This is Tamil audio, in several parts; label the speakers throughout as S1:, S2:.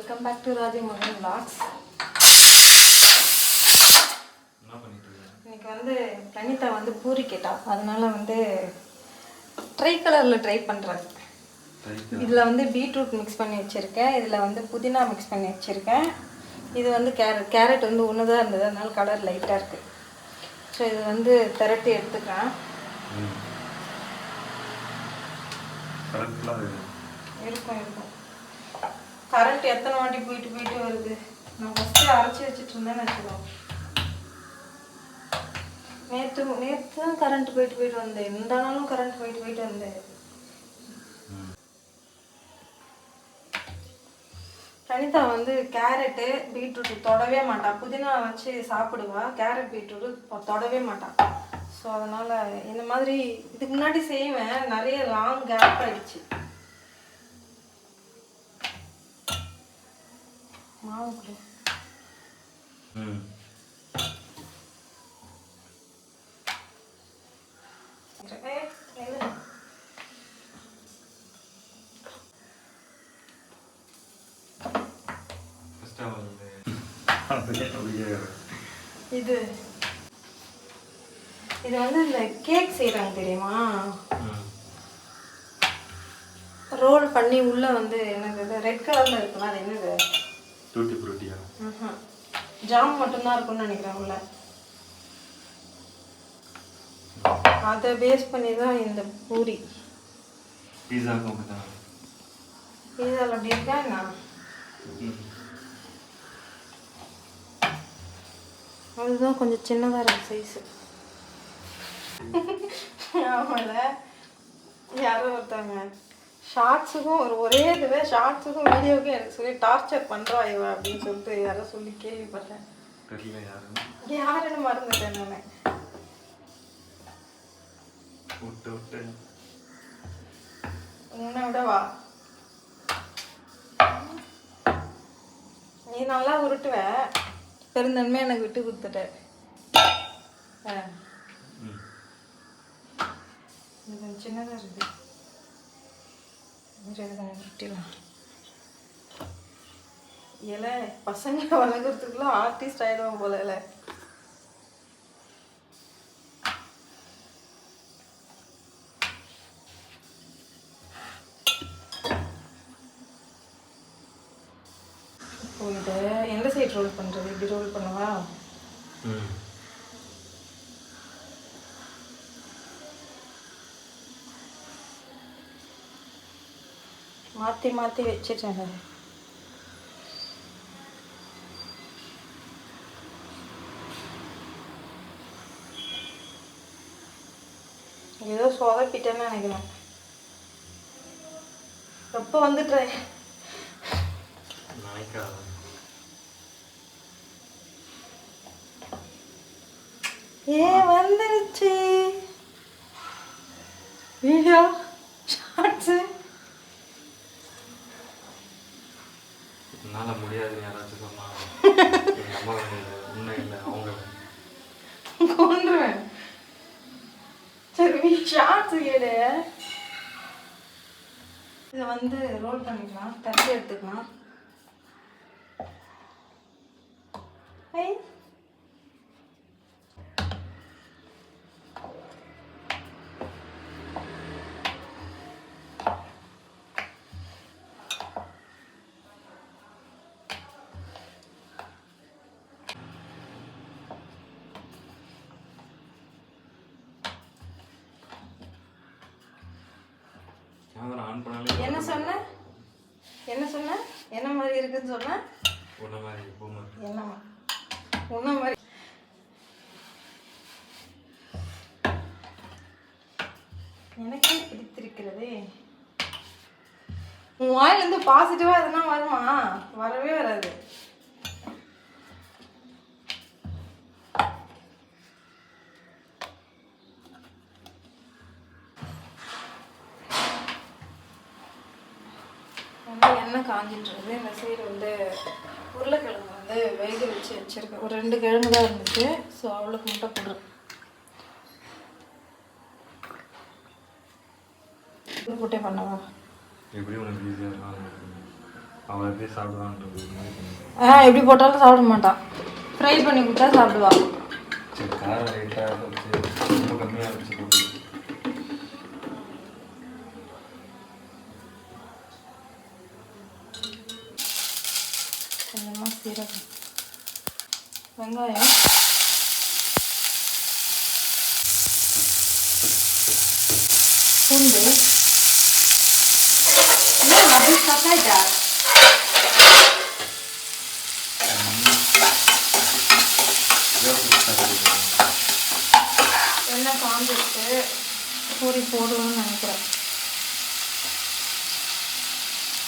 S1: வெல்கம் பேக் டு ராஜி மகன் vlogs. இன்னைக்கு வந்து பிரணிதா வந்து பூரி கேட்டா, அதனால வந்து ட்ரை கலரில் ட்ரை பண்ணுறேன். இதில் வந்து பீட்ரூட் மிக்ஸ் பண்ணி வச்சுருக்கேன், இதில் வந்து புதினா மிக்ஸ் பண்ணி வச்சுருக்கேன். இது வந்து கேரட் வந்து ஒன்று தான் இருந்தது, அதனால கலர் லைட்டாக இருக்குது. ஸோ இது வந்து திரட்டி எடுத்துக்கிறேன். இருக்கும் கரண்ட் எத்தனை வாட்டி போயிட்டு வருது. நான் ஃபஸ்ட்டு அரைச்சி வச்சுட்டு இருந்தேன்னு வச்சுக்கோம். நேற்று தான் கரண்ட் போயிட்டு வந்தேன். எந்த நாளும் கரண்ட் போயிட்டு வந்தேன். பிரணிதா வந்து கேரட்டு பீட்ரூட் தொடவே மாட்டா. புதினா வச்சு சாப்பிடுவா, கேரட் பீட்ரூட் தொடவே மாட்டான். ஸோ அதனால் இந்த மாதிரி இதுக்கு முன்னாடி செய்வேன், நிறைய லாங் கேப் ஆயிடுச்சு. மாவு கொடு. இது வந்து இந்த கேக் செய்கிறாங்க தெரியுமா, ரோல் பண்ணி உள்ள வந்து என்னது ரெட் கலர்ல இருக்குல்ல, அது என்னது? டூட்டி ஃப்ரூட்டியா? ஜாம் மட்டும்தான் இருக்கும்னு நினைக்கிறேன் உள்ள. அதை பேஸ் பண்ணி தான் இந்த பூரி. பீஸாவில் அப்படி இருக்கா என்ன? அதுதான் கொஞ்சம் சின்னதாக இருக்கு சைஸு. ஆமாம்ல, யாரோ ஒருத்தாங்க ஷார்ட்ஸுக்கும் ஒரே இதுவே ஷார்ட்ஸுக்கும் வீடியோவுக்கும் எனக்கு சொல்லி டார்ச்சர் பண்ணுறா இவ அப்படின்னு சொல்லிட்டு யாரோ சொல்லி கேள்விப்பட்டேன். யாருன்னு மறந்துட்டேன் நான். உன்னை விடவா? நீ நல்லா உருட்டுவ, பெருந்தன்மை எனக்கு விட்டு கொடுத்துட்ட. இது கொஞ்சம் சின்னதாக இருக்குது. உருட்டிடலாம். இலை பசங்க வளர்க்குறதுக்குள்ள ஆர்டிஸ்ட் ஆயிடுவோம் போல. இல்லை இது எந்த சைட் ரோல் பண்ணுறது? இப்படி ரோல் பண்ணவா? மாற்றி மாற்றி வச்சுட்டேன். ஏதோ சொதப்பிட்டேன்னு நினைக்கிறேன். எப்போ வந்துட்டேன் வந்துருச்சு வீடியோ ஷார்ட்ஸு. என்னால் முடியாது, யாராச்சும் சொன்னாங்க நம்ப வேண்டியது உண்மை இல்லை, அவங்க கொண்டுருவேன். சரி ஷார்ட்ஸு கேடு. இதை வந்து ரோல் பண்ணிக்கலாம், தட்டி எடுத்துக்கலாம். என்ன சொன்ன என்ன மாதிரி இருக்குன்னு சொன்ன? உன்ன மாதிரி எனக்கே பிடித்திருக்கிறதே. உன் வாயிலிருந்து பாசிட்டிவா எதுனா வருமா? வரவே வராது. எண்ணெய் காஞ்சின்றது. இந்த சைடு வந்து உருளைக்கிழங்கு வந்து வேக வச்சு வச்சுருக்கேன். ஒரு 2 கிழங்கு தான் இருந்துச்சு. ஸோ அவளுக்கு முட்டை போடுறேன். போட்டே பண்ணவா? எப்படி உனக்கு ஈஸியாக இருக்கும்?
S2: அவன் எப்படி சாப்பிடுவான்றது
S1: எப்படி போட்டாலும் சாப்பிட மாட்டான். ஃப்ரை பண்ணி கொடுத்தா சாப்பிடுவான்.
S2: சரி காரம் லைட்டாக வச்சு ரொம்ப கம்மியாக வச்சு போட்டு
S1: கொஞ்சமாக சீரகம், வெங்காயம், பூண்டு. அப்படி சாப்பிட்டா எண்ணெய் காஞ்சிட்டு பூரி போடுவோம்னு நினைக்கிறேன்.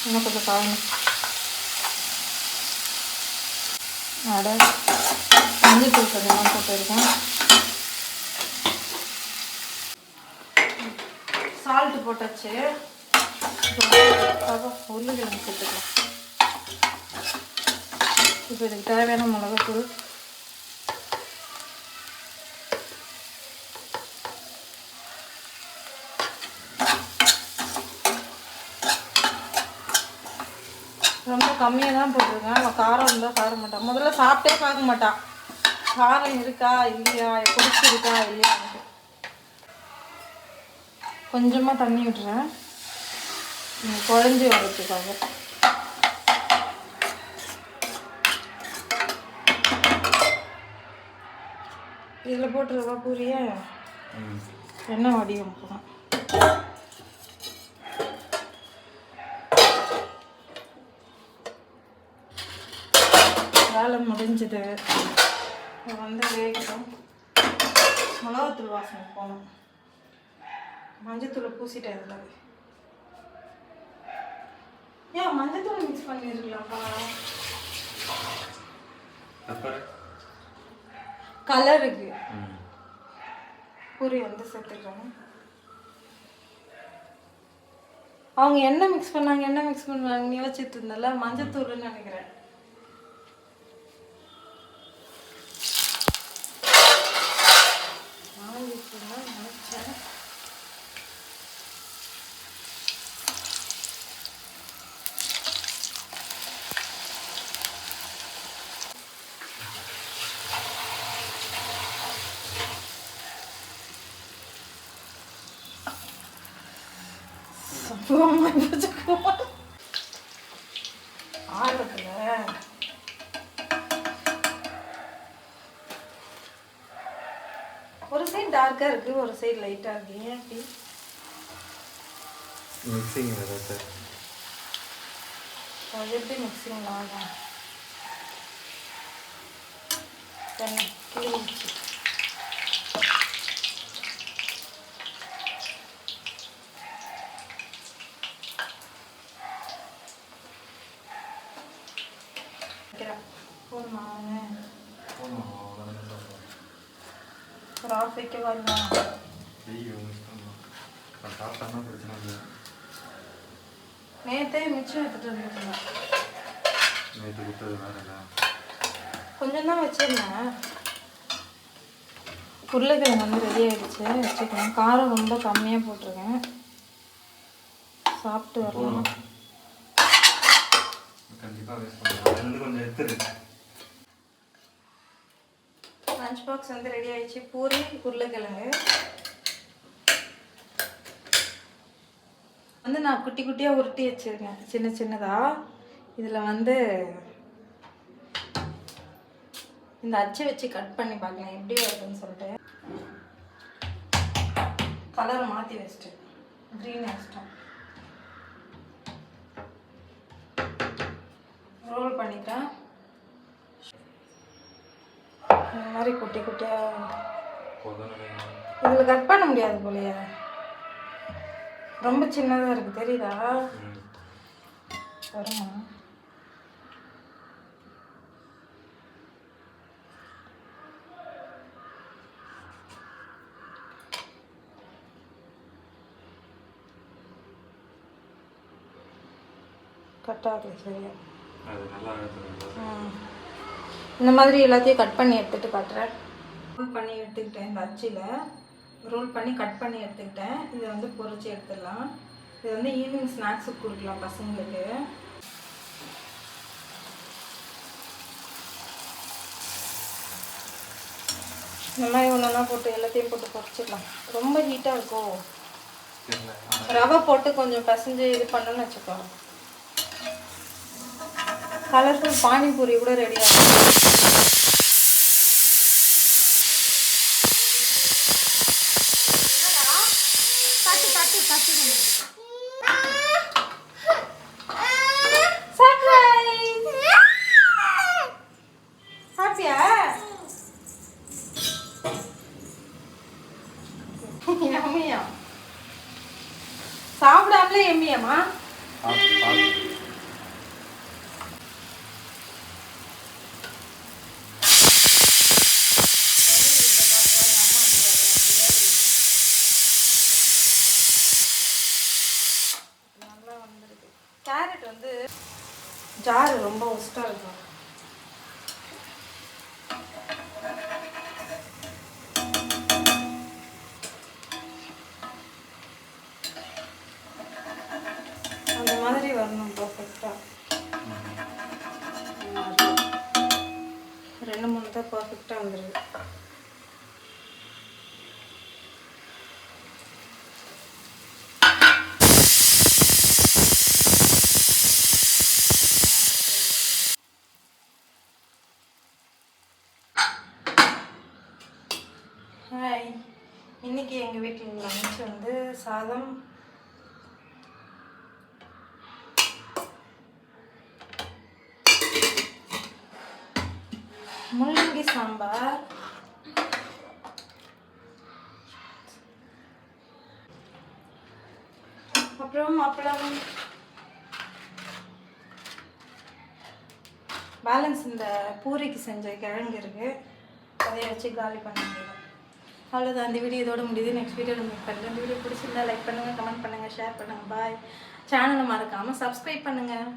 S1: இன்னும் கொஞ்சம் காயணும். மஞ்சள் தூள் கொஞ்சமாக போட்டுருக்கேன். சால்ட்டு போட்டாச்சு. உருளைக்கிழங்கு சேர்த்துக்கலாம். இப்போ இதுக்கு தேவையான மிளகாத்தூள், ரொம்ப கம்மியாக தான் போட்டிருக்கேன். அவன் காரம் இருந்தால் சாப்பிட மாட்டான். முதல்ல சாப்பிட்டே பார்க்க மாட்டான், காரம் இருக்கா இல்லையா, பிடிச்சிருக்கா இல்லையா. கொஞ்சமாக தண்ணி விட்டுறேன் குழஞ்சி வரதுக்காக. இதில் போட்டுருவா பூரிய எண்ணெய் வடிவம் போகும். வேலை முடிஞ்சது. வந்து வேகட்டும். மிளகாத்தூள் வாசனை போகணும். மஞ்சத்தூளை பூசிட்டேன் இதில். ஏன் மஞ்சத்தூள் மிக்ஸ் பண்ணிருக்கலாம்ப்பா, கலருக்கு. பூரி வந்து சேர்த்துக்கிறேன். அவங்க என்ன மிக்ஸ் பண்ணாங்க நீ வச்சுட்டு இருந்தல, மஞ்சத்தூள்னு நினைக்கிறேன். நினைச்சேன். ஆர்வத்தில் ஒரு சைடு டார்க்காக இருக்குது, ஒரு சைடு லைட்டாக இருக்குது. ஏன் அப்படி
S2: மிக்சிங் சார்?
S1: அது எப்படி மிக்சிங் ஆகும்? கிளீச்சு ஒரு ஆஃப் வைக்க வரலாம். நேற்றே மிச்சம் எடுத்துகிட்டு வந்துருக்கேன். கொஞ்சம் தான் வச்சிருந்தேன். உருளைக்கிழங்கு வந்து ரெடி ஆகிடுச்சு, வச்சுக்கலாம். காரம் ரொம்ப கம்மியாக போட்டிருக்கேன். சாப்பிட்டு வரலாம். லஞ்ச் பாக்ஸ் வந்து ரெடி ஆகிடுச்சு. பூரி, உருளைக்கிழங்கு வந்து நான் குட்டி குட்டியாக உருட்டி வச்சுருக்கேன், சின்ன சின்னதாக. இதில் வந்து இந்த அச்சை வச்சு கட் பண்ணி பார்க்கலாம் எப்படி வருதுன்னு சொல்லிட்டு. கலரை மாற்றி வச்சிட்டேன், க்ரீன் வச்சிட்டேன். ரோல் பண்ணிட்டேன். இந்த மாதிரி குட்டி குட்டியாக. இதில் கட் பண்ண முடியாது போலையா, ரொம்ப சின்னதாக இருக்குது, தெரியுதா? வருமா? கட் ஆகுது சரியா? இந்த மாதிரி எல்லாத்தையும் கட் பண்ணி எடுத்துகிட்டு காட்டுறேன். ரோல் பண்ணி எடுத்துக்கிட்டேன். இந்த அச்சில் ரோல் பண்ணி கட் பண்ணி எடுத்துக்கிட்டேன். இதை வந்து பொரிச்சு எடுத்துடலாம். இது வந்து ஈவினிங் ஸ்நாக்ஸுக்கு கொடுக்கலாம் பசங்களுக்கு. இந்த மாதிரி ஒன்றா போட்டு எல்லாத்தையும் போட்டு பொரிச்சிடலாம். ரொம்ப ஹீட்டாக இருக்கும்.
S2: தெரியல.
S1: ரவை போட்டு கொஞ்சம் பசஞ்சு இது பண்ணணும்னு வச்சுக்கோ. கலர்ஃபுல் பானிபூரி கூட ரெடி ஆகும். சாப்பிடாமலே எம்மியம்மா. நல்லா வந்துருக்கு. கேரட் வந்து ஜாரு ரொம்ப ஒஸ்ட்டாக இருக்கும். அந்த மாதிரி வரணும் பர்ஃபெக்டாக. 2-3 தான் பர்ஃபெக்டாக வந்துடுது. ஹாய், இன்னைக்கு எங்கள் வீட்டில் லஞ்ச் வந்து சாதம், முள்ளங்கி சாம்பார், அப்புறம் அப்பளம். பேலன்ஸ் இந்த பூரிக்கு செஞ்ச கிழங்கு இருக்கு, அதை வச்சு காலி பண்ண முடியும். அவ்வளோதான், அந்த வீடியோ இதோட முடியுது. நெக்ஸ்ட் வீடியோவில் மீட் பண்ணுறேன். இந்த வீடியோ பிடிச்சிருந்தா லைக் பண்ணுங்கள், கமெண்ட் பண்ணுங்கள், ஷேர் பண்ணுங்கள். பாய். சேனலை மறக்காமல் சப்ஸ்கிரைப் பண்ணுங்கள்.